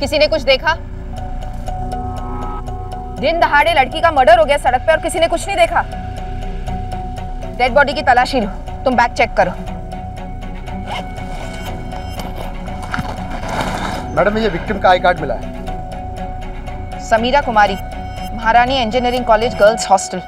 किसी ने कुछ देखा? दिन दहाड़े लड़की का मर्डर हो गया सड़क पे और किसी ने कुछ नहीं देखा। डेड बॉडी की तलाशी लो, तुम बैग चेक करो। मैडम ये विक्टिम का आई कार्ड मिला है। Sameera Kumari, Maharani engineering college girls hostel.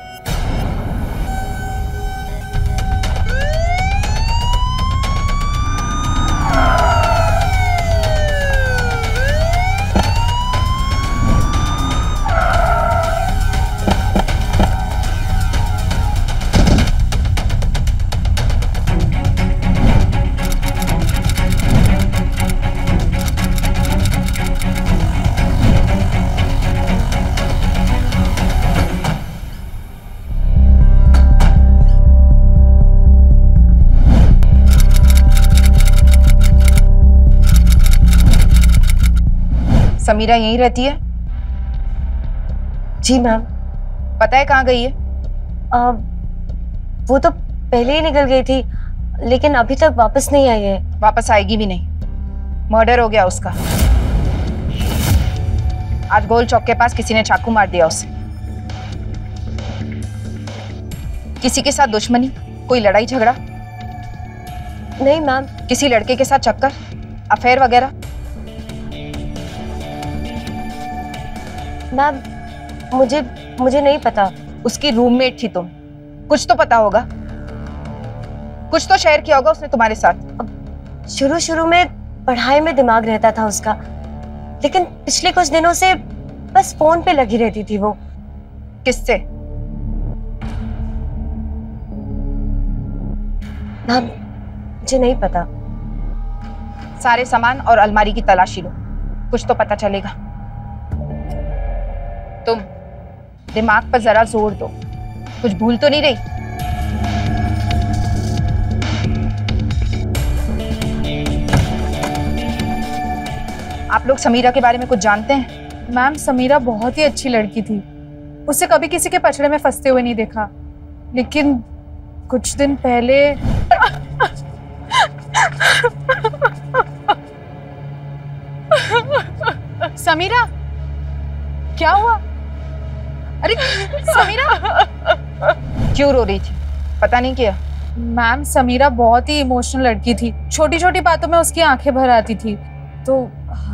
Sameera यहीं रहती है? जी मैम। पता है कहाँ गई है? वो तो पहले ही निकल गई थी, लेकिन अभी तक वापस नहीं आई है। वापस आएगी भी नहीं, मर्डर हो गया उसका। आज गोल चौक के पास किसी ने चाकू मार दिया उसे। किसी के साथ दुश्मनी, कोई लड़ाई झगड़ा? नहीं मैम। किसी लड़के के साथ चक्कर, अफेयर वगैरह? मैम मुझे नहीं पता। उसकी रूममेट थी तुम, कुछ तो पता होगा, कुछ तो शेयर किया होगा उसने तुम्हारे साथ। शुरू में पढ़ाई में दिमाग रहता था उसका, लेकिन पिछले कुछ दिनों से बस फोन पे लगी रहती थी वो। किससे? मैम मुझे नहीं पता। सारे सामान और अलमारी की तलाशी लो, कुछ तो पता चलेगा। तुम दिमाग पर जरा जोर दो, कुछ भूल तो नहीं रही? आप लोग समीरा के बारे में कुछ जानते हैं? मैम समीरा बहुत ही अच्छी लड़की थी, उसे कभी किसी के पछड़े में फंसते हुए नहीं देखा, लेकिन कुछ दिन पहले समीरा, क्या हुआ? अरे समीरा क्यों रो रही थी? पता नहीं किया? मैम समीरा बहुत ही इमोशनल लड़की थी, छोटी छोटी बातों में उसकी आंखें भर आती थी, तो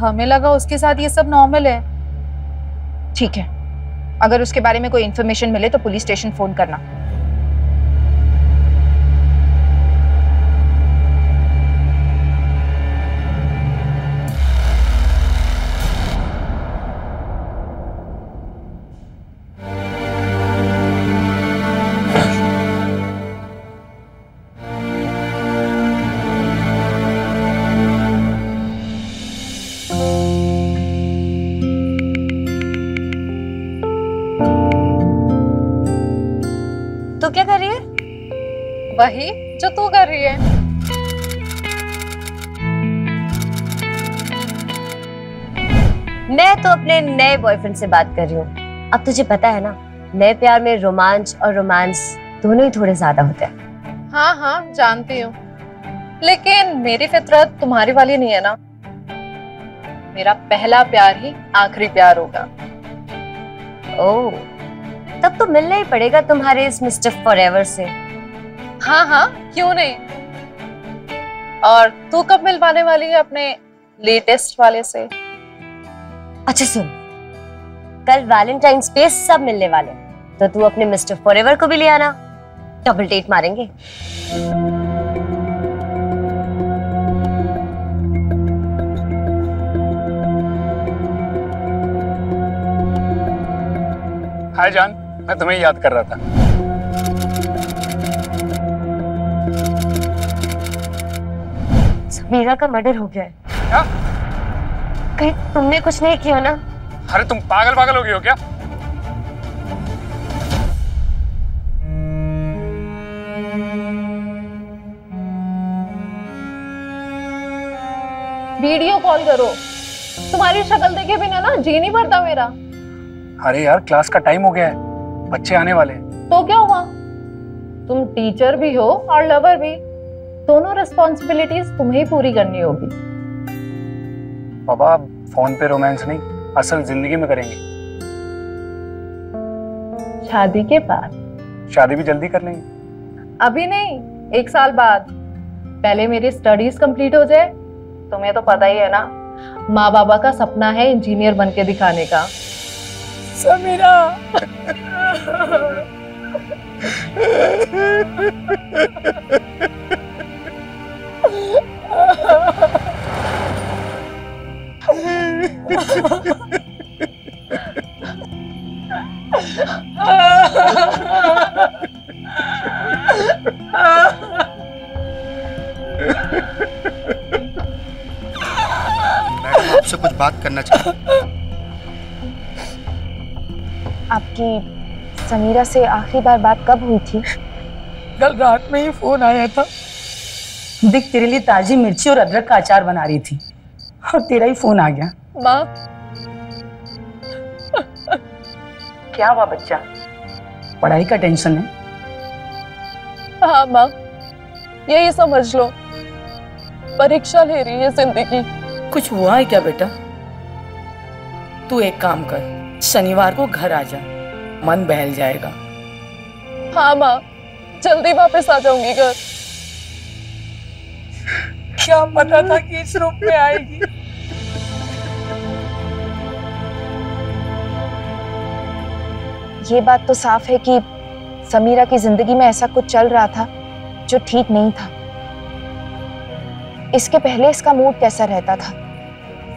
हमें लगा उसके साथ ये सब नॉर्मल है। ठीक है, अगर उसके बारे में कोई इंफॉर्मेशन मिले तो पुलिस स्टेशन फोन करना। तो क्या कर रही है? वही जो तू कर रही है। मैं तो अपने नए बॉयफ्रेंड से बात कर रही हूँ। अब तुझे पता है ना, नए प्यार में रोमांच और रोमांस दोनों ही थोड़े ज्यादा होते हैं। हाँ हाँ जानती हूँ, लेकिन मेरी फितरत तुम्हारी वाली नहीं है ना। मेरा पहला प्यार ही आखिरी प्यार होगा। ओह, तब तो मिलना ही पड़ेगा तुम्हारे इस मिस्टर फॉरएवर से। हाँ हाँ क्यों नहीं। और तू कब मिलवाने वाली है अपने लेटेस्ट वाले से? अच्छा सुन, कल वैलेंटाइंस पे सब मिलने वाले, तो तू अपने मिस्टर फॉरएवर को भी ले आना, डबल डेट मारेंगे। हाय जान, मैं तुम्हें याद कर रहा था। समीरा का मर्डर हो गया है। क्या? कहीं तुमने कुछ नहीं किया ना? अरे तुम पागल हो गई हो क्या? वीडियो कॉल करो, तुम्हारी शक्ल देखे बिना ना जी नहीं भरता मेरा। अरे यार क्लास का टाइम हो गया है, बच्चे आने वाले हैं। तो क्या हुआ, तुम टीचर भी हो और लवर भी, दोनों रिस्पॉन्सिबिलिटीज तुम्हें ही पूरी करनी होगी। बाबा फोन पे रोमांस नहीं, असल जिंदगी में करेंगे। शादी के बाद? शादी भी जल्दी कर लेंगे। अभी नहीं, 1 साल बाद। पहले मेरी स्टडीज कंप्लीट हो जाए। तुम्हें तो पता ही है ना, माँ बाबा का सपना है इंजीनियर बन के दिखाने का। समीरा मैडम आपसे कुछ बात करना चाहता हूँ। आपकी समीरा से आखिरी बार बात कब हुई थी? कल रात में ही फोन आया था। दिख तेरे लिए ताजी मिर्ची और अदरक का अचार बना रही थी और तेरा ही फोन आ गया। माँ, क्या हुआ बच्चा? पढ़ाई का टेंशन है? हाँ माँ, यही समझ लो, परीक्षा ले रही है जिंदगी। कुछ हुआ है क्या बेटा? तू एक काम कर, शनिवार को घर आ जा, मन बहल जाएगा। हाँ माँ, जल्दी वापस आ जाऊंगी घर। क्या पता था कि इस रूप में आएगी। ये बात तो साफ है कि समीरा की जिंदगी में ऐसा कुछ चल रहा था जो ठीक नहीं था। इसके पहले इसका मूड कैसा रहता था?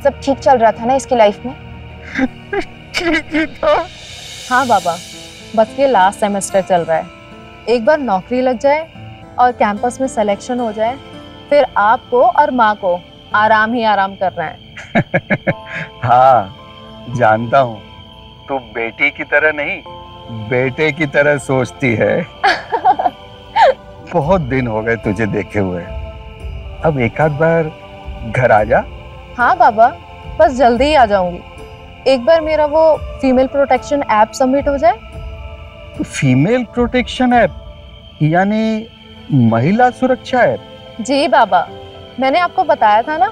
सब ठीक चल रहा था ना इसकी लाइफ में? ठीक ही था। हाँ बाबा, बस ये लास्ट सेमेस्टर चल रहा है। एक बार नौकरी लग जाए और कैंपस में सिलेक्शन हो जाए, फिर आपको और माँ को आराम ही आराम करना है। हाँ जानता हूँ, तू बेटी की तरह नहीं बेटे की तरह सोचती है। बहुत दिन हो गए तुझे देखे हुए, अब एक आध बार घर आ जा। हाँ बाबा, बस जल्दी ही आ जाऊंगी। एक बार मेरा वो फीमेल प्रोटेक्शन ऐप सबमिट हो जाए। फीमेल प्रोटेक्शन ऐप यानी महिला सुरक्षा ऐप? जी बाबा, मैंने आपको बताया था ना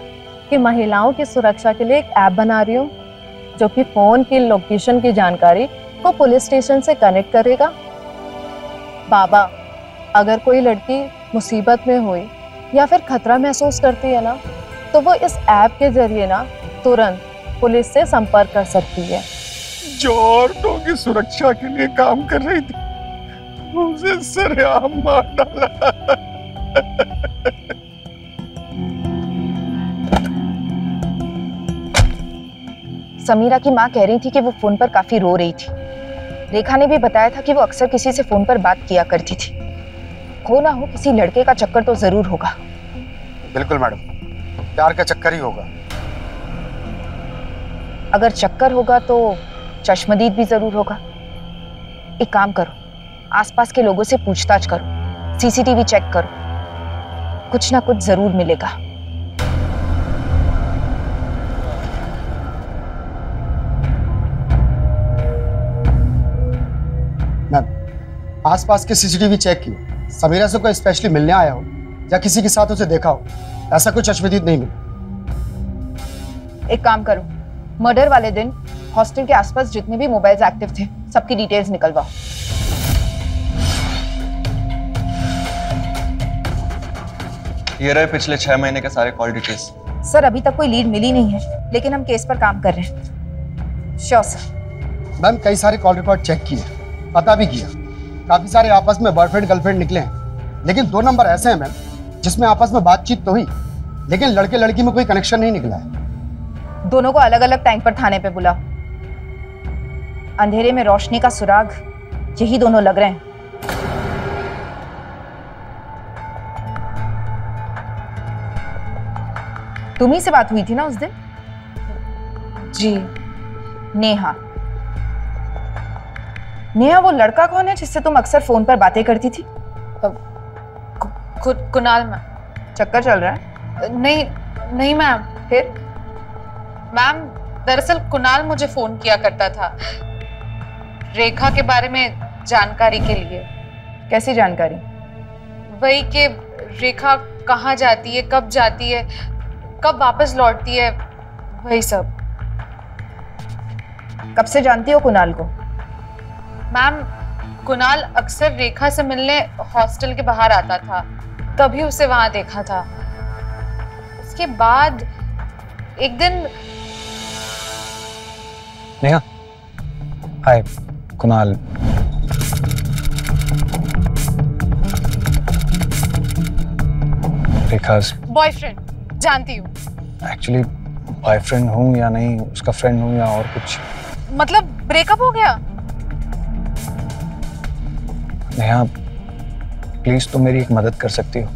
कि महिलाओं की सुरक्षा के लिए एक ऐप बना रही हूँ जो कि फोन की लोकेशन की जानकारी को पुलिस स्टेशन से कनेक्ट करेगा। बाबा, अगर कोई लड़की मुसीबत में हुई या फिर खतरा महसूस करती है ना, तो वो इस ऐप के जरिए ना तुरंत पुलिस से संपर्क कर सकती है। जो औरतों की सुरक्षा के लिए काम कर रही थी, उसे सरेआम मार डाला। समीरा की माँ कह रही थी कि वो फोन पर काफी रो रही थी। रेखा ने भी बताया था कि वो अक्सर किसी से फोन पर बात किया करती थी। हो ना हो किसी लड़के का चक्कर तो जरूर होगा। बिल्कुल मैडम, प्यार का चक्कर ही होगा। अगर चक्कर होगा तो चश्मदीद भी जरूर होगा। एक काम करो, आसपास के लोगों से पूछताछ करो, सीसीटीवी चेक करो, कुछ ना कुछ जरूर मिलेगा। मैम, आसपास के सीसीटीवी चेक किए, समीरा से कोई स्पेशली मिलने आया हो या किसी के साथ उसे देखा हो, ऐसा कुछ चश्मदीद नहीं मिला। एक काम करो, मर्डर वाले दिन हॉस्टल के आसपास जितने भी मोबाइल्स एक्टिव थे सबकी डिटेल्स निकलवाओ। ये रहे पिछले 6 महीने के सारे कॉल डिटेल्स। सर अभी तक कोई लीड मिली नहीं है, लेकिन हम केस पर काम कर रहे हैं। Sure sir. मैम, कई सारे कॉल रिकॉर्ड चेक किए, पता भी किया, काफी सारे आपस में बॉयफ्रेंड गर्लफ्रेंड निकले हैं, लेकिन 2 नंबर ऐसे हैं मैम जिसमें आपस में बातचीत तो हुई, लेकिन लड़के लड़की में कोई कनेक्शन नहीं निकला है। दोनों को अलग अलग टाइम पर थाने पे बुलाओ। अंधेरे में रोशनी का सुराग, यही दोनों लग रहे हैं। तुम्ही से बात हुई थी ना उस दिन? जी। नेहा। नेहा वो लड़का कौन है जिससे तुम अक्सर फोन पर बातें करती थी? कुणाल मैम। चक्कर चल रहा है? नहीं मैम। फिर? मैम, दरअसल कुणाल मुझे फोन किया करता था रेखा के बारे में जानकारी के लिए। कैसी जानकारी? वही कि रेखा कहाँ जाती है, कब जाती है, कब वापस लौटती है, वही सब। कब से जानती हो कुणाल को? मैम, कुणाल अक्सर रेखा से मिलने हॉस्टल के बाहर आता था, तभी उसे वहां देखा था। उसके बाद एक दिन। नेहा, हाय कुणाल। रेखा बॉयफ्रेंड, जानती हूँ। एक्चुअली बॉयफ्रेंड हूँ या नहीं, उसका फ्रेंड हूँ या और कुछ। मतलब ब्रेकअप हो गया? नेहा प्लीज तुम मेरी एक मदद कर सकती हो?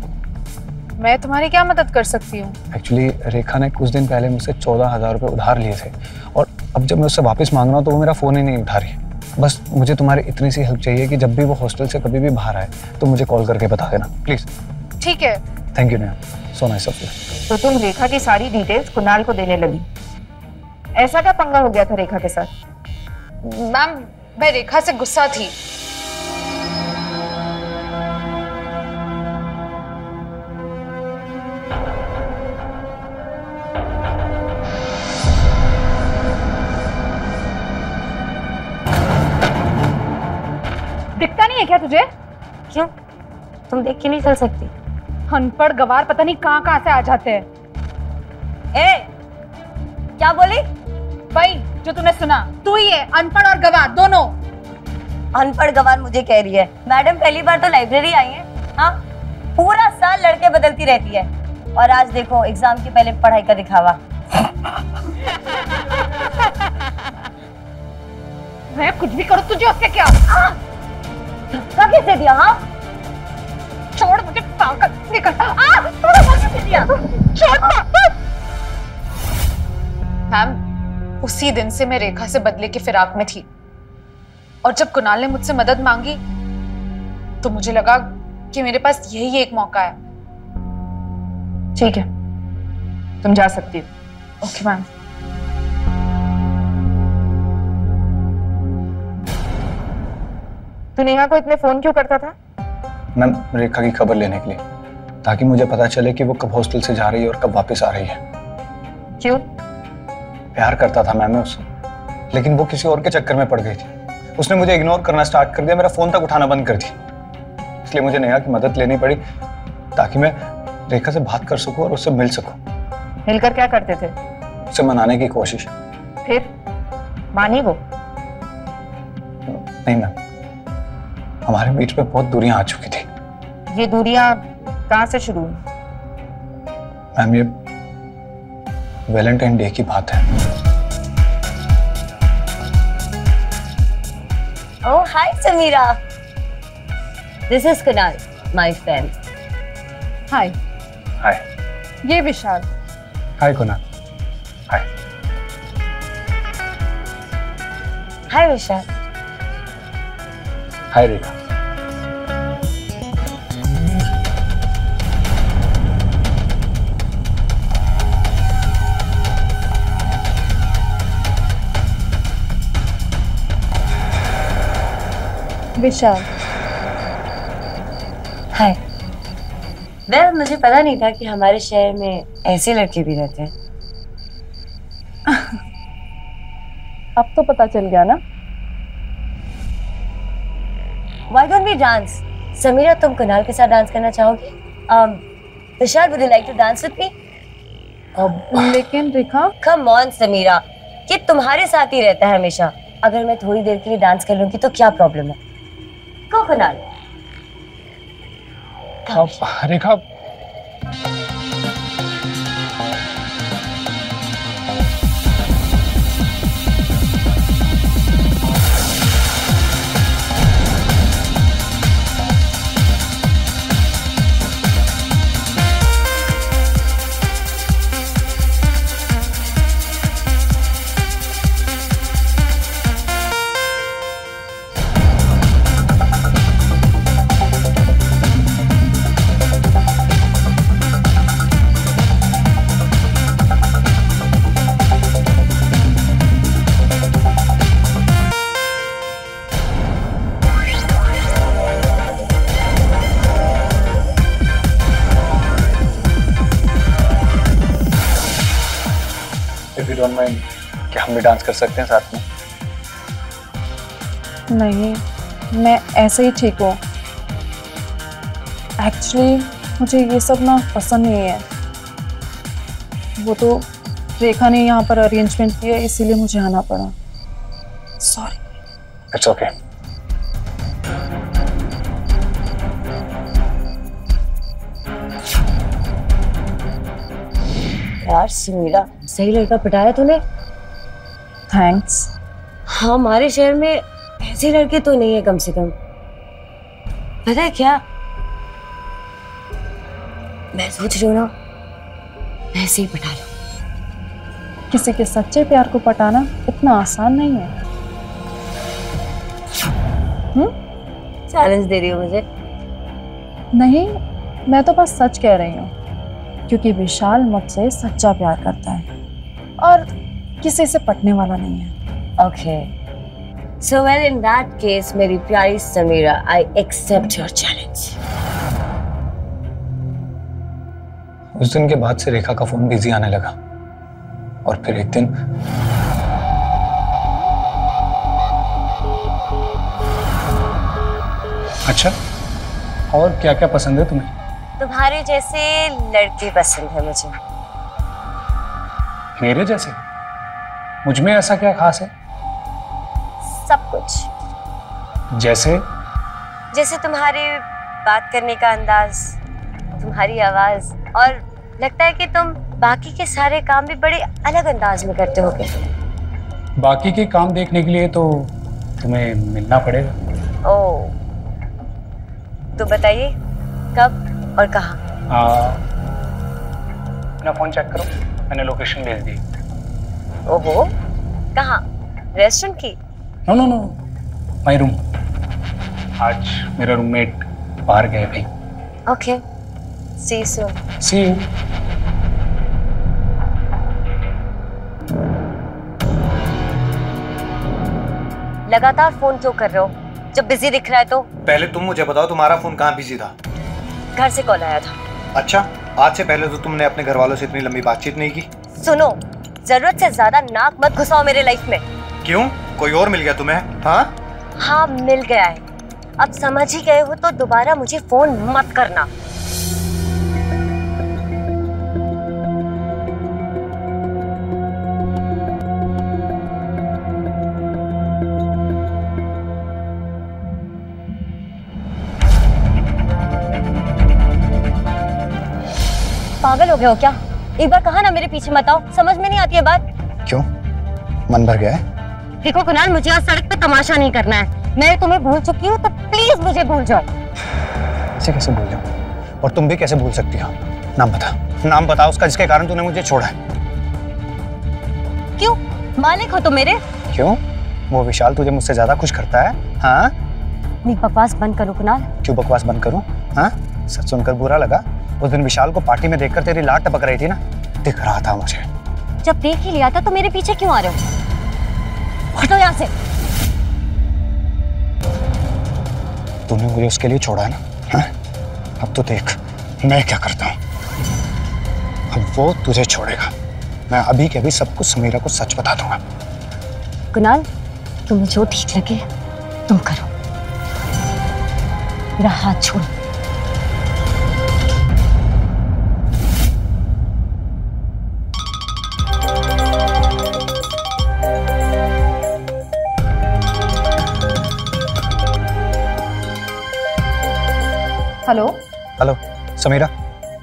मैं तुम्हारी क्या मदद कर सकती हूँ? एक्चुअली रेखा ने कुछ दिन पहले मुझसे 14,000 रुपये उधार लिए थे और अब जब मैं उससे वापस मांग रहा हूँ तो वो मेरा फ़ोन ही नहीं उठा रही है। बस मुझे तुम्हारी इतनी सी हेल्प चाहिए कि जब भी वो हॉस्टल से कभी भी बाहर आए तो मुझे कॉल करके बता देना प्लीज़। ठीक है। Thank you Neha, so nice of you. तो तुम रेखा की सारी डिटेल्स कुणाल को देने लगी। ऐसा क्या पंगा हो गया था रेखा के साथ? मैम, मैं रेखा से गुस्सा थी। दिखता नहीं है क्या तुझे? क्यों, तुम देख के नहीं चल सकती? अनपढ़ गवार पता नहीं कहाँ कहाँ से आ जाते हैं। ए, क्या बोली? भाई जो तूने सुना, तू ही है अनपढ़ और गवार दोनों। अनपढ़ गवार मुझे कह रही है? मैडम पहली बार तो लाइब्रेरी आई है। हाँ, पूरा साल लड़के बदलती रहती है और आज देखो एग्जाम के पहले पढ़ाई का दिखावा। मैं कुछ भी करूँ तुझे उससे क्या? धक्का कैसे दिया? हाँ, छोड़ मुझे, पागल निकल। कैसे दिया? छोड़। मैम, उसी दिन से मैं रेखा से बदले की फिराक में थी और जब कुणाल ने मुझसे मदद मांगी तो मुझे लगा कि मेरे पास यही एक मौका है। ठीक है, तुम जा सकती हो। Okay ma'am. तू नेहा को इतने फोन क्यों करता था? मैम, रेखा की खबर लेने के लिए, ताकि मुझे पता चले कि वो कब हॉस्टल से जा रही है और कब वापस आ रही है। क्यों? प्यार करता था मैं उससे, लेकिन वो किसी और के चक्कर में पड़ गई थी। उसने मुझे इग्नोर करना स्टार्ट कर दिया, मेरा फोन तक उठाना बंद कर दिया। इसलिए मुझे नेहा की मदद लेनी पड़ी ताकि मैं रेखा से बात कर सकूं और उससे मिल सकूं। मिलकर क्या करते थे? उसे मनाने की कोशिश। फिर मानी वो? नहीं मैम, हमारे बीच में बहुत दूरियां आ चुकी थी। ये दूरियां कहां से शुरू हुई? मैम, ये वैलेंटाइन डे की बात है। Oh hi Samira, this is Kunal, my friend. Hi. Hi. ये विशाल। हाय कुणाल। हाय। हाय विशाल। हाय रेखा। विशाल। हाय। वेल, मुझे पता नहीं था कि हमारे शहर में ऐसे लड़के भी रहते हैं। अब तो पता चल गया ना। Why don't we dance? Samira, तुम कुणाल के साथ डांस करना चाहोगी? विशाल, would you like to dance with me? लेकिन रेखा। Come on समीरा, ये तुम्हारे साथ ही रहता है हमेशा। अगर मैं थोड़ी देर के लिए डांस कर लूंगी तो क्या प्रॉब्लम है? को कुणाल। रेखा, इफ यू डोंट माइंड, क्या हम भी डांस कर सकते हैं साथ में? नहीं, मैं ऐसे ही ठीक हूँ। एक्चुअली मुझे ये सब ना पसंद नहीं है। वो तो रेखा ने यहाँ पर अरेंजमेंट किया, इसीलिए मुझे आना पड़ा। सॉरी। It's okay. यार समीरा, सही लड़का पटाया तूने। थैंक्स। हाँ, हमारे शहर में ऐसे लड़के तो नहीं है कम से कम। पता है क्या, मैं सोच रही हूँ ना, ऐसे ही पटा लो। किसी के सच्चे प्यार को पटाना इतना आसान नहीं है। चैलेंज दे रही हो मुझे? नहीं, मैं तो बस सच कह रही हूँ, क्योंकि विशाल मुझसे सच्चा प्यार करता है और किसी से पटने वाला नहीं है। Okay, so well in that case मेरी प्यारी Sameera, I accept your challenge. उस दिन के बाद से रेखा का फोन बिजी आने लगा और फिर एक दिन अच्छा, और क्या क्या पसंद है तुम्हें? तुम्हारे जैसे लड़के पसंद है मुझे। मेरे जैसे? मुझ में ऐसा क्या खास है? सब कुछ। जैसे? जैसे तुम्हारे बात करने का अंदाज, तुम्हारी आवाज, और लगता है कि तुम बाकी के सारे काम भी बड़े अलग अंदाज में करते होगे। बाकी के काम देखने के लिए तो तुम्हें मिलना पड़ेगा। ओह, तो बताइए कब और कहाँ? अपना फोन चेक करो, मैंने लोकेशन भेज दी। ओहो, कहाँ? रेस्टोरेंट की? No no no, my room. आज मेरा रूममेट बाहर गया भाई। Okay, see you soon. See you. लगातार फोन क्यों कर रहे हो जब बिजी दिख रहा है तो? पहले तुम मुझे बताओ, तुम्हारा फोन कहाँ बिजी था? घर से कॉल आया था। अच्छा, आज से पहले तो तुमने अपने घर वालों से इतनी लंबी बातचीत नहीं की। सुनो, जरूरत से ज्यादा नाक मत घुसाओ मेरे लाइफ में। क्यों, कोई और मिल गया तुम्हें? हाँ हाँ, मिल गया है। अब समझ ही गए हो तो दोबारा मुझे फोन मत करना। पागल हो गए हो क्या? एक बार कहा ना मेरे पीछे मत आओ, समझ में नहीं आती है बात? क्यों, मन भर गया है? देखो कुणाल, मुझे आज सड़क पे तमाशा नहीं करना है। मैं तुम्हें भूल चुकी हूँ, तो प्लीज मुझे भूल जाओ। ऐसे कैसे भूल जाऊं? और तुम भी कैसे भूल सकती हो? नाम बता, नाम बता उसका जिसके कारण तूने मुझे छोड़ा है। क्यों, मालिक हो तुम मेरे? क्यों, वो विशाल तुझे मुझसे ज्यादा खुश करता है? हाँ, नहीं, बकवास बंद करो कुणाल। क्यों बकवास बंद करूं? हाँ, सच सुनकर बुरा लगा? उस दिन विशाल को पार्टी में देखकर तेरी लाट टपक रही थी ना, दिख रहा था मुझे। जब देख ही लिया था तो मेरे पीछे क्यों आ रहे हो? हटो यहाँ से। तूने मुझे उसके लिए छोड़ा है ना? हाँ? अब तो देख मैं क्या करता हूँ। अब वो तुझे छोड़ेगा। मैं अभी के अभी सब कुछ समीरा को सच बता दूंगा। कुणाल, तुम्हें जो ठीक लगे तुम करो, मेरा हाथ छोड़ो। Hello. Hello Samira,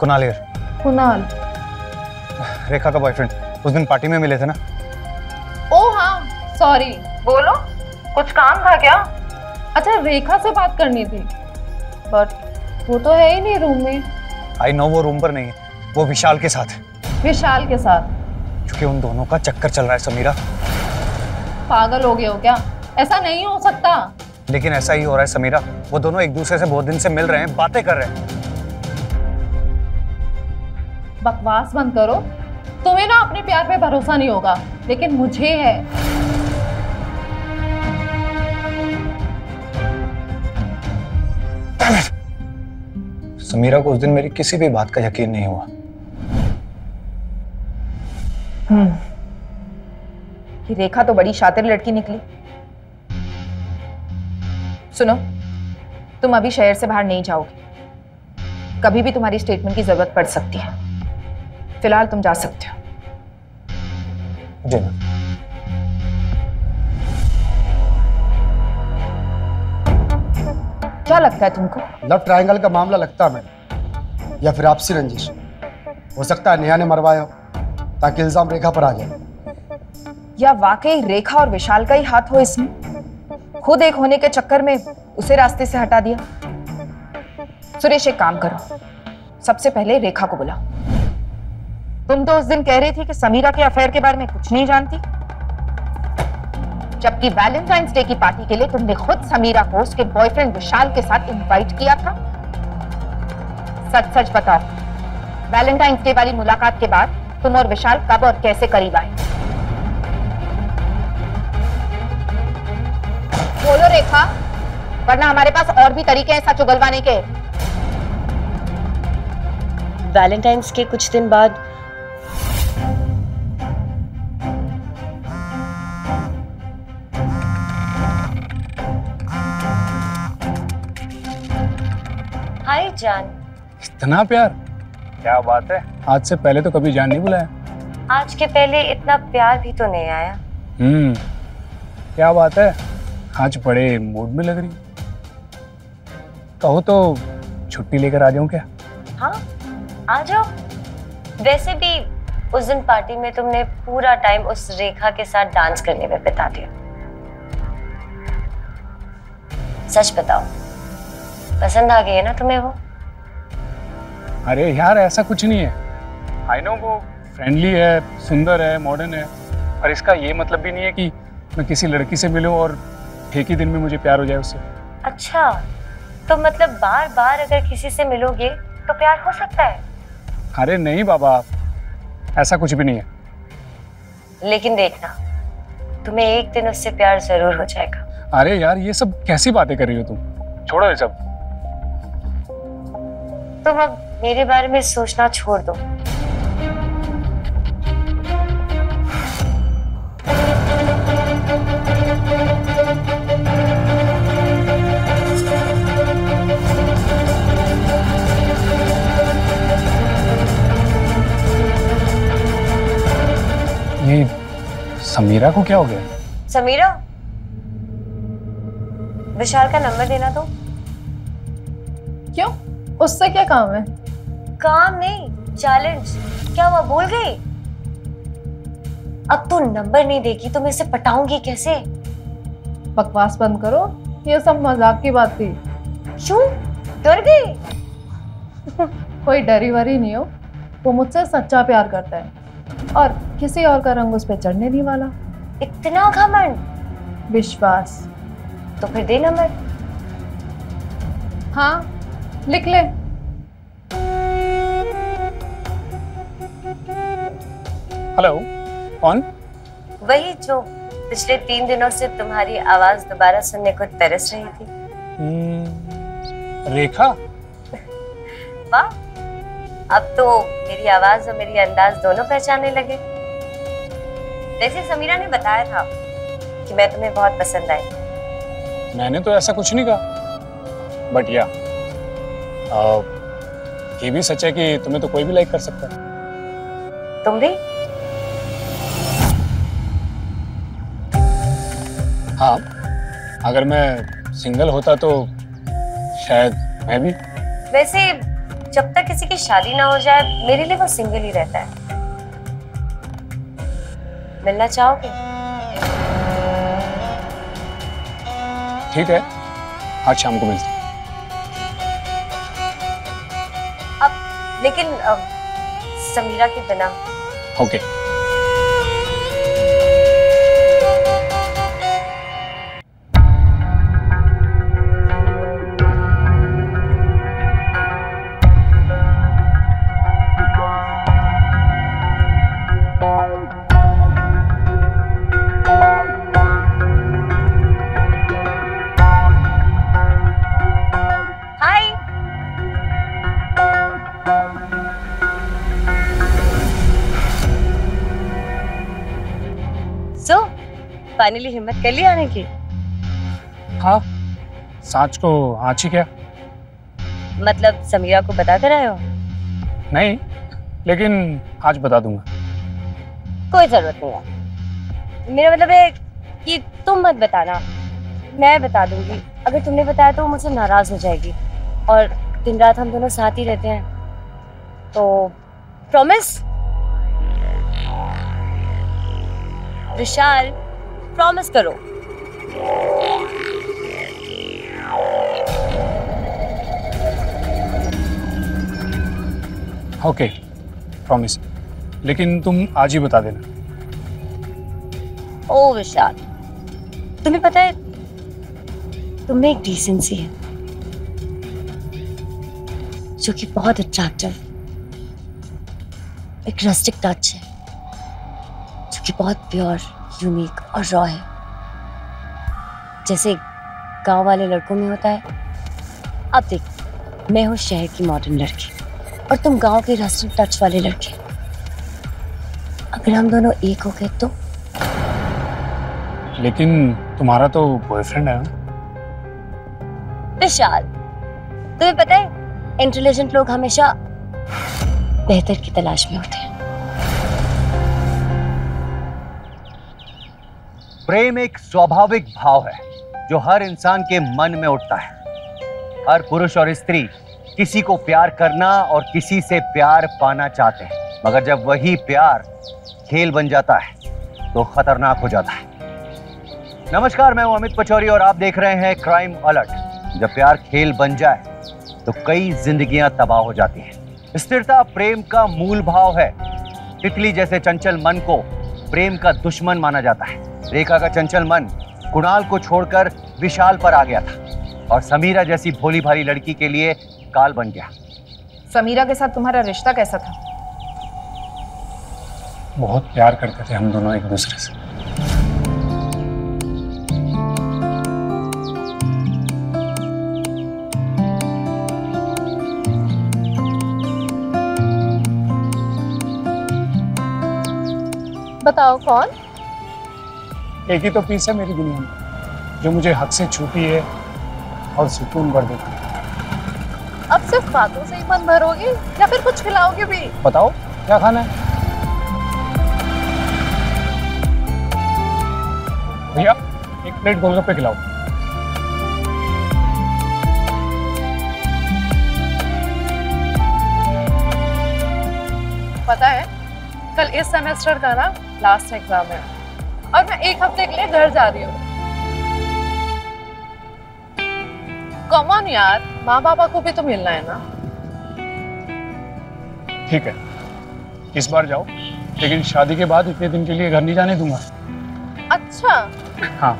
Kunal here. Kunal? Rekha का बॉयफ्रेंड, उस दिन पार्टी में मिले थे ना? ओह हाँ, सॉरी। बोलो, कुछ काम था क्या? अच्छा, रेखा से बात करनी थी, बट वो तो है ही नहीं रूम में। आई नो, वो रूम पर नहीं है, वो विशाल के साथ है। विशाल के साथ? क्योंकि उन दोनों का चक्कर चल रहा है समीरा। पागल हो गए हो क्या? ऐसा नहीं हो सकता। लेकिन ऐसा ही हो रहा है समीरा, वो दोनों एक दूसरे से बहुत दिन से मिल रहे हैं, बातें कर रहे हैं। बकवास बंद करो। तुम्हें ना अपने प्यार पे भरोसा नहीं होगा, लेकिन मुझे है। समीरा को उस दिन मेरी किसी भी बात का यकीन नहीं हुआ। कि रेखा तो बड़ी शातिर लड़की निकली। सुनो, तुम अभी शहर से बाहर नहीं जाओगे। कभी भी तुम्हारी स्टेटमेंट की जरूरत पड़ सकती है। फिलहाल तुम जा सकते हो। जी मैम। क्या लगता है तुमको? लव ट्रायंगल का मामला लगता है मैडम, या फिर आपसी रंजिश। हो सकता है नेहा ने मरवाया हो ताकि इल्जाम रेखा पर आ जाए, या वाकई रेखा और विशाल का ही हाथ हो इसमें। खुद एक होने के चक्कर में उसे रास्ते से हटा दिया। सुरेश, एक काम करो, सबसे पहले रेखा को बुलाओ। तुम तो उस दिन कह रही थी कि समीरा के अफेयर के बारे में कुछ नहीं जानती, जबकि वैलेंटाइंस डे की पार्टी के लिए तुमने खुद समीरा को उसके बॉयफ्रेंड विशाल के साथ इनवाइट किया था। सच सच बताओ, वैलेंटाइंस डे वाली मुलाकात के बाद तुम और विशाल कब और कैसे करीब आए? बोलो रेखा, वरना हमारे पास और भी तरीके हैं सच उगलवाने के। वैलेंटाइंस के कुछ दिन बाद हाय जान। इतना प्यार, क्या बात है। आज से पहले तो कभी जान नहीं बुलाया। आज के पहले इतना प्यार भी तो नहीं आया। क्या बात है, आज बड़े मूड में लग रही। कहो तो छुट्टी लेकर आ जाऊं क्या? हाँ आ जाओ। वैसे भी उस दिन पार्टी में तुमने पूरा टाइम उस रेखा के साथ डांस करने में बिता दिया। सच बताओ, पसंद आ गई है ना तुम्हें वो? अरे यार ऐसा कुछ नहीं है। आई नो वो फ्रेंडली है, सुंदर है, मॉडर्न है, और इसका ये मतलब भी नहीं है कि मैं किसी लड़की से मिलूं और एक ही दिन में मुझे प्यार हो जाए उससे। अच्छा, तो मतलब बार बार अगर किसी से मिलोगे तो प्यार हो सकता है? अरे नहीं बाबा, ऐसा कुछ भी नहीं है। लेकिन देखना, तुम्हें एक दिन उससे प्यार जरूर हो जाएगा। अरे यार ये सब कैसी बातें कर रही हो तुम? छोड़ो ये सब। तुम अब मेरे बारे में सोचना छोड़ दो। ये समीरा को क्या हो गया? समीरा, विशाल का नंबर देना तो। क्यों? उससे क्या काम है? काम नहीं, चैलेंज। क्या हुआ, भूल गई? अब तू नंबर नहीं देगी तो मैं इसे पटाऊंगी कैसे? बकवास बंद करो, ये सब मजाक की बात थी। क्यों, डर गई? कोई डरी वरी नहीं हो, वो मुझसे सच्चा प्यार करता है और किसी और का रंग उस पर चढ़ने नहीं वाला। इतना घमंड? विश्वास। तो फिर दे नंबर। हाँ लिख ले। हेलो, कौन? वही जो पिछले 3 दिनों से तुम्हारी आवाज दोबारा सुनने को तरस रही थी। रेखा? वाह, अब तो मेरी आवाज और मेरी अंदाज दोनों पहचानने लगे। वैसे समीरा ने बताया था कि मैं तुम्हें बहुत पसंद आई। मैंने तो ऐसा कुछ नहीं कहा, बट या ये भी सच है कि तुम्हें तो कोई भी लाइक कर सकता है। तुम भी? हाँ, अगर मैं सिंगल होता तो शायद मैं भी। वैसे जब तक किसी की शादी ना हो जाए मेरे लिए वो सिंगल ही रहता है। मिलना चाहोगे? ठीक है, आज शाम को मिलते हैं। लेकिन समीरा के बिना। ओके। फाइनली हिम्मत कर ली आने की? हाँ, सांच को आँच ही क्या? मतलब समीरा को बता कर आए हो? नहीं, लेकिन आज बता दूंगा। कोई जरूरत नहीं है। मेरा मतलब है कि तुम मत बताना, मैं बता दूंगी। अगर तुमने बताया तो वो मुझसे नाराज हो जाएगी, और दिन रात हम दोनों साथ ही रहते हैं, तो प्रॉमिस? विशाल, प्रॉमिस करो। Okay, promise. लेकिन तुम आज ही बता देना। ओ विशाल, तुम्हें पता है तुम में एक डिसेंसी है जो कि बहुत अट्रैक्टिव, एक रस्टिक टच है जो कि बहुत प्योर, यूनिक और रॉ है, जैसे गांव वाले लड़कों में होता है। अब देख, मैं हूँ शहर की मॉडर्न लड़की और तुम गांव के रस्टिक टच वाले लड़के। अगर हम दोनों एक हो गए तो? लेकिन तुम्हारा तो बॉयफ्रेंड है ना? विशाल, तुम्हें पता है इंटेलिजेंट लोग हमेशा बेहतर की तलाश में होते हैं। प्रेम एक स्वाभाविक भाव है जो हर इंसान के मन में उठता है। हर पुरुष और स्त्री किसी को प्यार करना और किसी से प्यार पाना चाहते हैं, मगर जब वही प्यार खेल बन जाता है तो खतरनाक हो जाता है। नमस्कार, मैं हूं अमित पचौरी और आप देख रहे हैं क्राइम अलर्ट। जब प्यार खेल बन जाए तो कई जिंदगियां तबाह हो जाती हैं। स्थिरता प्रेम का मूल भाव है। तितली जैसे चंचल मन को प्रेम का दुश्मन माना जाता है। रेखा का चंचल मन कुणाल को छोड़कर विशाल पर आ गया था और समीरा जैसी भोली भाली लड़की के लिए काल बन गया। समीरा के साथ तुम्हारा रिश्ता कैसा था? बहुत प्यार करते थे हम दोनों एक दूसरे से। बताओ कौन? एक ही तो पीस है मेरी दुनिया में जो मुझे हद से छूती है और सुकून भर देती है। अब सिर्फ बातों से ही मन भरोगे या फिर कुछ खिलाओगे भी? बताओ क्या खाना है? भैया, एक प्लेट गोलगप्पे खिलाओ। पता है कल इस सेमेस्टर का ना लास्ट एग्जाम है और मैं एक हफ्ते के लिए घर जा रही हूँ। कम ऑन यार, माँ बाबा को भी तो मिलना है ना। ठीक है, इस बार जाओ, लेकिन शादी के बाद इतने दिन के लिए घर नहीं जाने दूंगा। अच्छा। हाँ,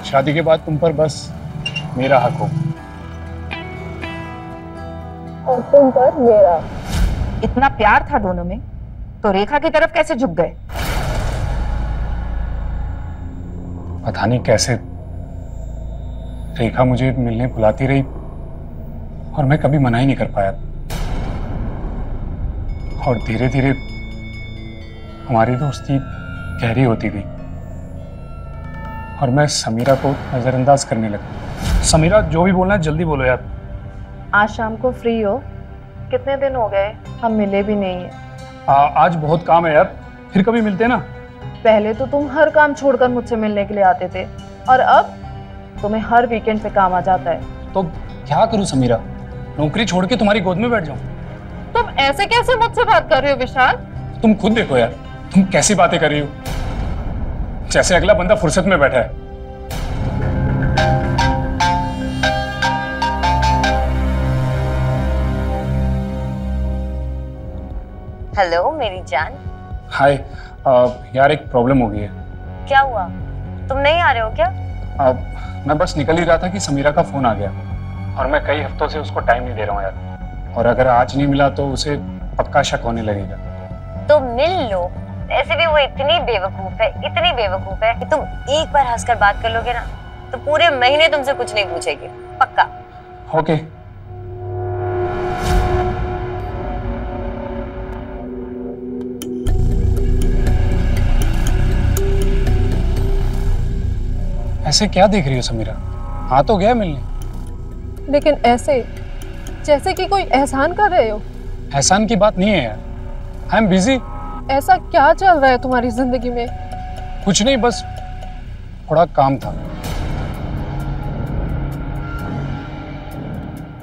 शादी के बाद तुम पर बस मेरा हक हो और तुम पर मेरा। इतना प्यार था दोनों में तो रेखा की तरफ कैसे झुक गए? पता नहीं कैसे रेखा मुझे मिलने बुलाती रही और मैं कभी मना ही नहीं कर पाया। और धीरे धीरे हमारी दोस्ती गहरी होती गई और मैं समीरा को नजरअंदाज करने लगा। समीरा, जो भी बोलना है जल्दी बोलो यार। आज शाम को फ्री हो? कितने दिन हो गए हम मिले भी नहीं है। आज बहुत काम है यार, फिर कभी मिलते हैं ना। पहले तो तुम हर काम छोड़कर मुझसे मिलने के लिए आते थे और अब तुम्हें हर वीकेंड पे काम आ जाता है। तो क्या करूं समीरा, नौकरी छोड़ के तुम्हारी गोद में बैठ जाऊं? तुम ऐसे कैसे मुझसे बात कर रहे हो विशाल? तुम खुद देखो यार, तुम कैसी बातें कर रही हो, जैसे अगला बंदा फुर्सत में बैठा है। हेलो मेरी जान। हाय, यार एक प्रॉब्लम हो गई है। क्या हुआ? तुम नहीं आ रहे हो क्या? मैं बस निकल ही रहा था कि समीरा का फोन आ गया और मैं कई हफ्तों से उसको टाइम नहीं दे रहा हूँ यार, और अगर आज नहीं मिला तो उसे पक्का शक होने लगेगा। तो मिल लो। ऐसे भी वो इतनी बेवकूफ है कि तुम एक बार हंसकर बात कर लोगे ना तो पूरे महीने तुमसे कुछ नहीं पूछेगी, पक्का। ओके। ऐसे क्या देख रही हो समीरा? हाँ तो गया मिलने। लेकिन ऐसे जैसे कि कोई एहसान कर रहे हो। एहसान की बात नहीं है यार, आई एम बिजी। ऐसा क्या चल रहा है तुम्हारी जिंदगी में? कुछ नहीं, बस थोड़ा काम था।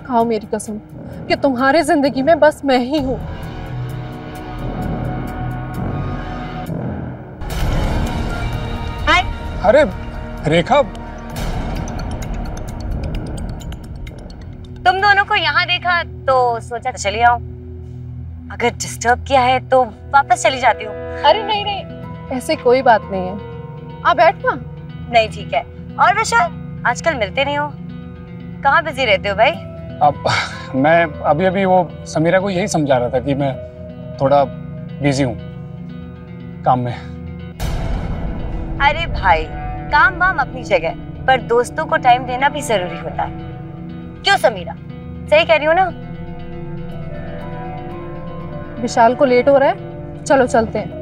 खाओ मेरी कसम कि तुम्हारी जिंदगी में बस मैं ही हूँ। अरे रेखा, तुम दोनों को यहाँ देखा तो सोचा चली आओ। अगर डिस्टर्ब किया है तो वापस चली जाती हूँ। अरे नहीं नहीं, ऐसे कोई बात नहीं है, आप बैठना। नहीं ठीक है। और विशाल, आजकल मिलते नहीं हो, कहाँ बिजी रहते हो भाई? अब मैं अभी वो समीरा को यही समझा रहा था कि मैं थोड़ा बिजी हूँ काम में। अरे भाई, काम वाम अपनी जगह, पर दोस्तों को टाइम देना भी जरूरी होता है। क्यों समीरा, सही कह रही हूँ ना? विशाल को लेट हो रहा है, चलो चलते हैं।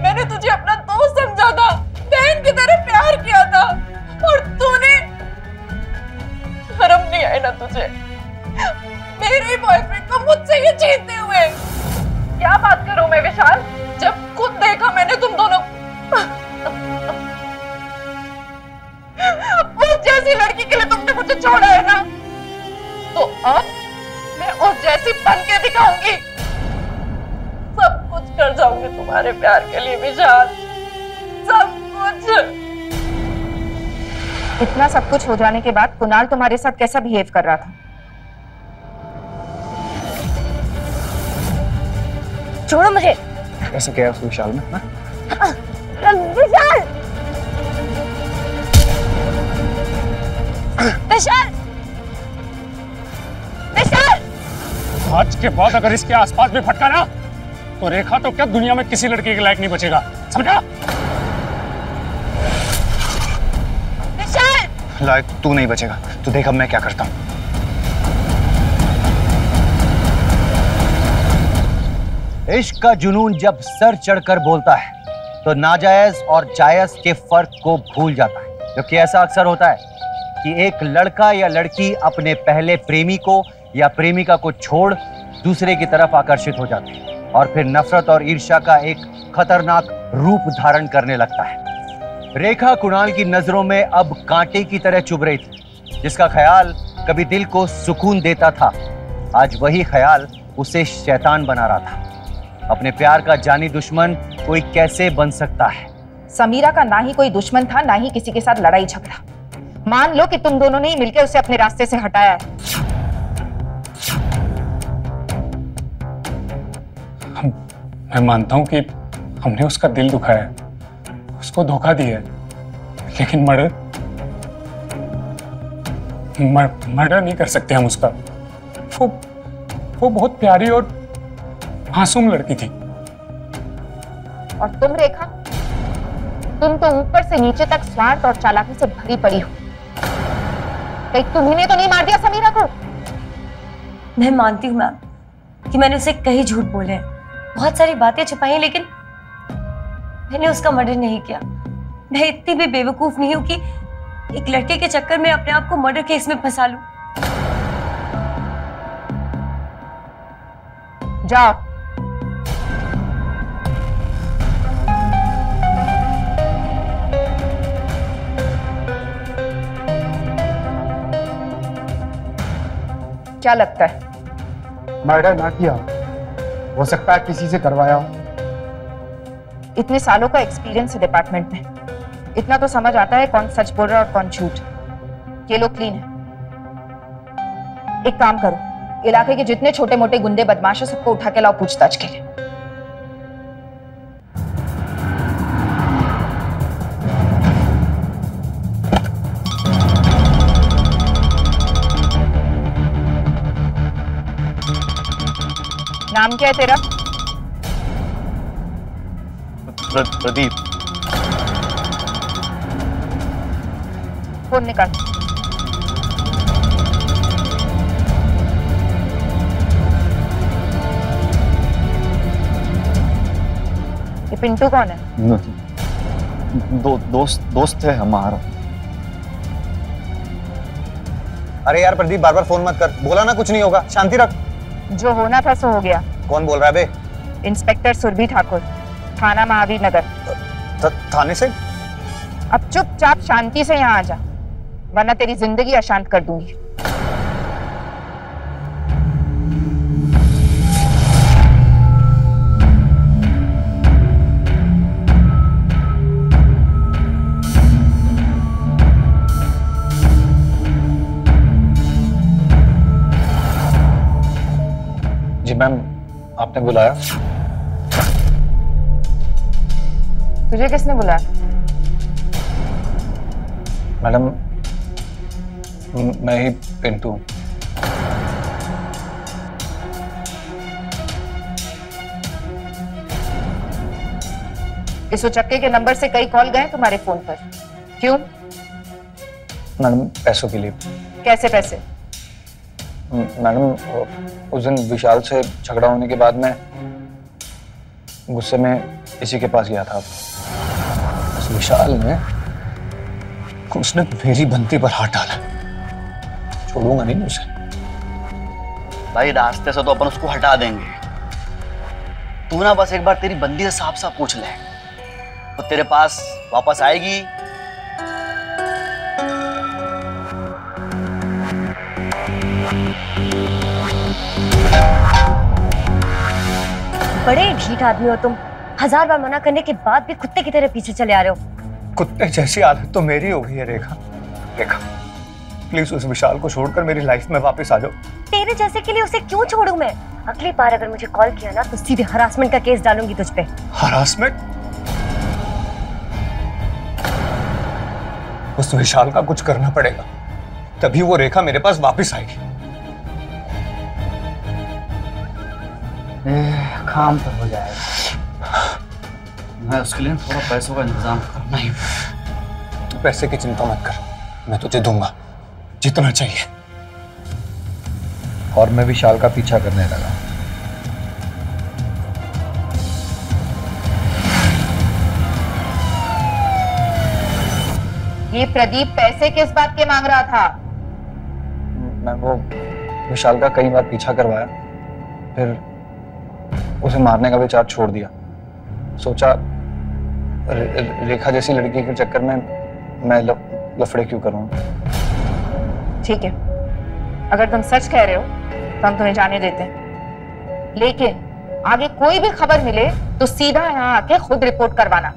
मैंने तुझे अपना दोस्त समझा था, बहन की तरह प्यार किया था, और तूने, शर्म नहीं आई ना तुझे? मेरे बॉयफ्रेंड को मुझसे ये छीनते हुए। क्या बात करूं मैं विशाल, जब खुद देखा मैंने तुम दोनों उस जैसी लड़की के लिए तुमने मुझे छोड़ा है ना, तो अब मैं उस जैसी बन के दिखाऊंगी। सब कुछ कर जाऊंगी तुम्हारे प्यार के लिए विशाल, सब कुछ। इतना सब कुछ हो जाने के बाद कुणाल तुम्हारे साथ कैसा बिहेव कर रहा था? छोड़ो मुझे। ऐसा क्या है उस विशाल में? विशाल, विशाल, विशाल! आज के बाद अगर इसके आसपास भी भटका ना, तो रेखा तो क्या दुनिया में किसी लड़के के लायक नहीं बचेगा, समझा? विशाल! लायक तू नहीं बचेगा, तू देख अब मैं क्या करता हूँ। इश्क का जुनून जब सर चढ़कर बोलता है तो नाजायज और जायज के फर्क को भूल जाता है, क्योंकि ऐसा अक्सर होता है कि एक लड़का या लड़की अपने पहले प्रेमी को या प्रेमिका को छोड़ दूसरे की तरफ आकर्षित हो जाते हैं और फिर नफरत और ईर्ष्या का एक खतरनाक रूप धारण करने लगता है। रेखा कुणाल की नजरों में अब कांटे की तरह चुभ रही थी। जिसका ख्याल कभी दिल को सुकून देता था, आज वही ख्याल उसे शैतान बना रहा था। अपने प्यार का जानी दुश्मन कोई कैसे बन सकता है? समीरा का ना ही कोई दुश्मन था, ना ही किसी के साथ लड़ाई झगड़ा। मान लो कि तुम दोनों ने ही मिलकर उसे अपने रास्ते से हटाया है। मैं मानता हूं कि हमने उसका दिल दुखाया, उसको धोखा दिया है, लेकिन मर्डर नहीं कर सकते हम उसका। वो बहुत प्यारी और मासूम लड़की थी। और तुम रेखा, तुम तो ऊपर से नीचे तक स्वार्थ और चालाकी से भरी पड़ी हो। कहीं तुम्ही तो नहीं मार दिया समीरा को? मैं मानती हूँ मैम कि मैंने उसे कई झूठ बोले, बहुत सारी बातें छुपाई, लेकिन मैंने उसका मर्डर नहीं किया। मैं इतनी भी बेवकूफ नहीं हूं कि एक लड़के के चक्कर में अपने आप को मर्डर केस में फंसा लूं। जाओ। क्या लगता है? मर्डर ना किया, हो सकता है किसी से करवाया हो। इतने सालों का एक्सपीरियंस है डिपार्टमेंट में, इतना तो समझ आता है कौन सच बोल रहा है और कौन झूठ। ये लोग क्लीन है। एक काम करो, इलाके के जितने छोटे मोटे गुंडे बदमाश है सबको उठा के लाओ पूछताछ के लिए। नाम क्या है तेरा? प्रदीप। फोन निकाल। ये पिंटू कौन है? दोस्त है हमारा। अरे यार प्रदीप, बार बार फोन मत कर। बोला ना कुछ नहीं होगा, शांति रख। जो होना था सो हो गया। कौन बोल रहा है बे? इंस्पेक्टर सुरभि ठाकुर, थाना महावीर नगर। थाने से? अब चुपचाप शांति से यहाँ आ जा, वरना तेरी जिंदगी अशांत कर दूंगी। जी मैम, आपने बुलाया? तुझे किसने बुलाया? मैडम, मैं ही पिंटू। इस उचक्के के नंबर से कई कॉल गए तुम्हारे फोन पर, क्यों? मैडम पैसों के लिए। कैसे पैसे? मैडम, उस दिन विशाल से झगड़ा होने के बाद मैं गुस्से में इसी के पास गया था। उस विशाल ने उसने मेरी बंदी पर हाथ डाला। छोड़ूंगा नहीं उसे। भाई रास्ते से तो अपन उसको हटा देंगे, तू ना बस एक बार तेरी बंदी से साफ साफ पूछ ले, तो तेरे पास वापस आएगी। बड़े ढीठ आदमी हो तुम, 1000 बार मना करने के बाद भी कुत्ते की तरह पीछे चले आ रहे हो। कुत्ते जैसी आदत तो मेरी हो गई है रेखा। रेखा प्लीज उस विशाल को छोड़कर मेरी लाइफ में वापस आ जाओ। तेरे जैसे के लिए उसे क्यों छोड़ूं मैं? अगली बार अगर मुझे कॉल किया ना तो सीधे हरासमेंट का केस डालूंगी तुझ पे। हरासमेंट? उस विशाल का कुछ करना पड़ेगा, तभी वो रेखा मेरे पास वापस आएगी। काम तो हो जाएगा, मैं उसके लिए थोड़ा पैसों का इंतजाम करना ही। तू पैसे की चिंता मत कर, मैं तुझे दूंगा जितना चाहिए। और मैं विशाल का पीछा करने लगा। ये प्रदीप पैसे किस बात के मांग रहा था? मैं वो विशाल का कई बार पीछा करवाया, फिर उसे मारने का विचार छोड़ दिया। सोचा रेखा जैसी लड़की के चक्कर में मैं लफड़े क्यों करूं। ठीक है, अगर तुम सच कह रहे हो तो हम तुम्हें जाने देते हैं, लेकिन आगे कोई भी खबर मिले तो सीधा यहाँ आके खुद रिपोर्ट करवाना।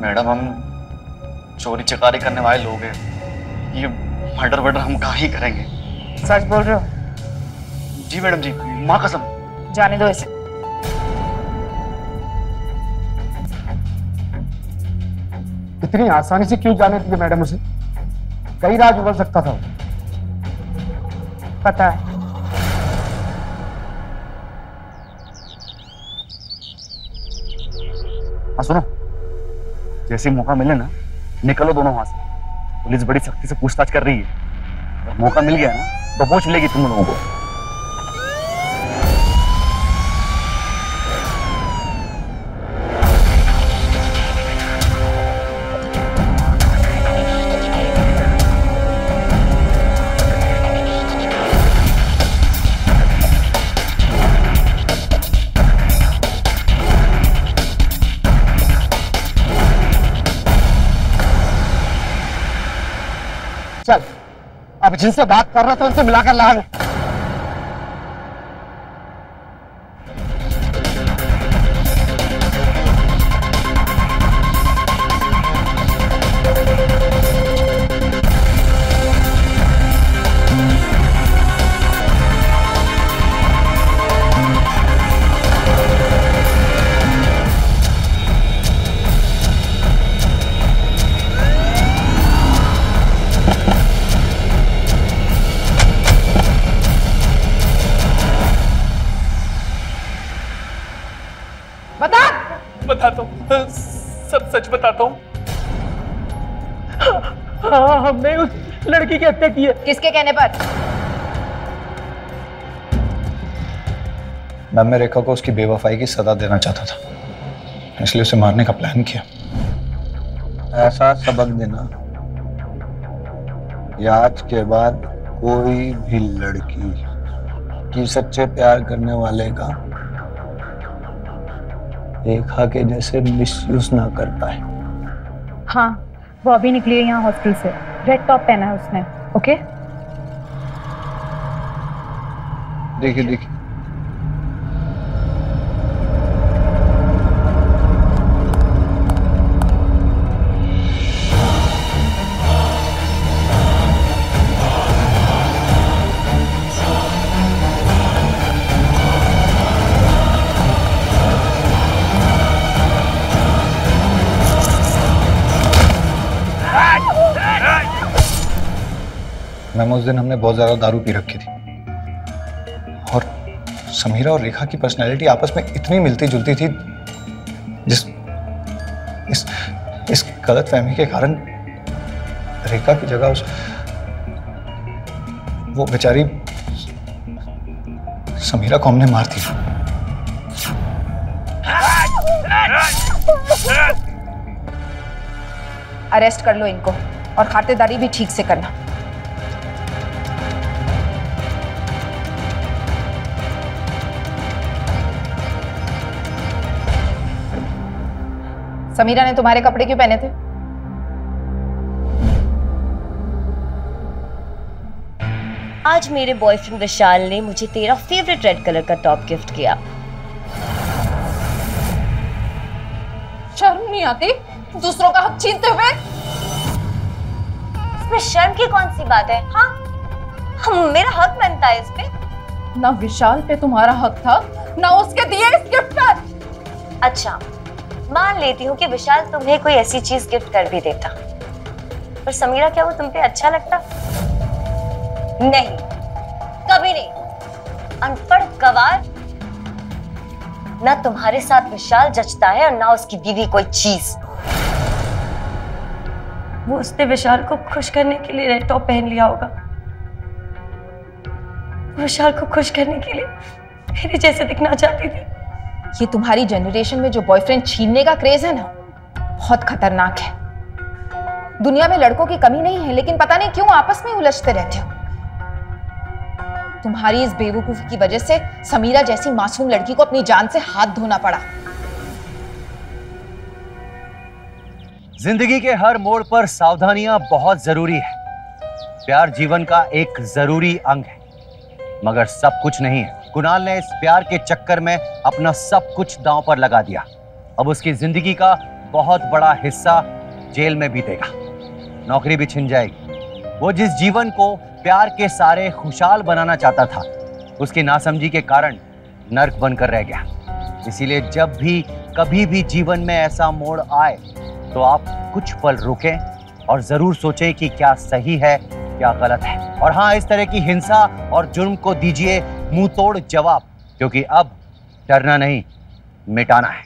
मैडम, हम चोरी चकारी करने वाले लोग हैं, ये मर्डर वर्डर हम कहाँ ही करेंगे। सच बोल रहे हो? जी मैडम जी, माँ कसम। जाने दो इसे। इतनी आसानी से क्यों जाने दिए मैडम उसे? कई राज उबल सकता था। पता है। सुनो, जैसे मौका मिले ना निकलो दोनों वहां से। पुलिस बड़ी सख्ती से पूछताछ कर रही है, अगर मौका मिल गया ना तो पूछ लेगी तुम लोगों को। चल, अब जिनसे बात कर रहा था उनसे मिलाकर ला। सब सच बताता हूँ। हाँ, हमने उस लड़की की हत्या की है। किसके कहने पर? मैम, मैं रेखा को उसकी बेवफाई की सजा देना चाहता था, इसलिए उसे मारने का प्लान किया। ऐसा सबक देना कि आज के बाद कोई भी लड़की कि सच्चे प्यार करने वाले का रेखा के जैसे मिसयूज ना कर पाए। हाँ, वो अभी निकली है यहाँ हॉस्टल से। रेड टॉप पहना है उसने। ओके, देखिए देखिए, मैम, उस दिन हमने बहुत ज्यादा दारू पी रखी थी और समीरा और रेखा की पर्सनैलिटी आपस में इतनी मिलती जुलती थी, इस गलतफहमी के कारण रेखा की जगह वो बेचारी समीरा को हमने मार दी। अरेस्ट कर लो इनको और खातिरदारी भी ठीक से करना। समीरा ने तुम्हारे कपड़े क्यों पहने थे? आज मेरे बॉयफ्रेंड विशाल ने मुझे तेरा फेवरेट रेड कलर का टॉप गिफ्ट किया। शर्म नहीं आती दूसरों का हक छीनते हुए? इसमें शर्म की कौन सी बात है? हाँ, मेरा हक बनता है इस पे। ना विशाल पे तुम्हारा हक था, ना उसके दिए इस गिफ्ट पर। अच्छा, मान लेती हूँ कि विशाल तुम्हें कोई ऐसी चीज गिफ्ट कर भी देता, पर समीरा, क्या वो तुम पे अच्छा लगता? नहीं, कभी नहीं। अनपढ़ गवार, ना तुम्हारे साथ विशाल जचता है और ना उसकी बीवी कोई चीज। वो उसने विशाल को खुश करने के लिए रेड टॉप पहन लिया होगा। विशाल को खुश करने के लिए मेरे जैसे दिखना चाहती थी। ये तुम्हारी जनरेशन में जो बॉयफ्रेंड छीनने का क्रेज है ना, बहुत खतरनाक है। दुनिया में लड़कों की कमी नहीं है, लेकिन पता नहीं क्यों आपस में उलझते रहते हो। तुम्हारी इस बेवकूफी की वजह से समीरा जैसी मासूम लड़की को अपनी जान से हाथ धोना पड़ा। जिंदगी के हर मोड़ पर सावधानियां बहुत जरूरी है। प्यार जीवन का एक जरूरी अंग है, मगर सब कुछ नहीं है। कुणाल ने इस प्यार के चक्कर में अपना सब कुछ दांव पर लगा दिया। अब उसकी जिंदगी का बहुत बड़ा हिस्सा जेल में बीतेगा, नौकरी भी छिन जाएगी। वो जिस जीवन को प्यार के सारे खुशहाल बनाना चाहता था, उसकी नासमझी के कारण नर्क बनकर रह गया। इसीलिए जब भी कभी भी जीवन में ऐसा मोड़ आए तो आप कुछ पल रुकें और जरूर सोचें कि क्या सही है, क्या गलत है। और हाँ, इस तरह की हिंसा और जुर्म को दीजिए मुंह तोड़ जवाब, क्योंकि अब डरना नहीं, मिटाना है।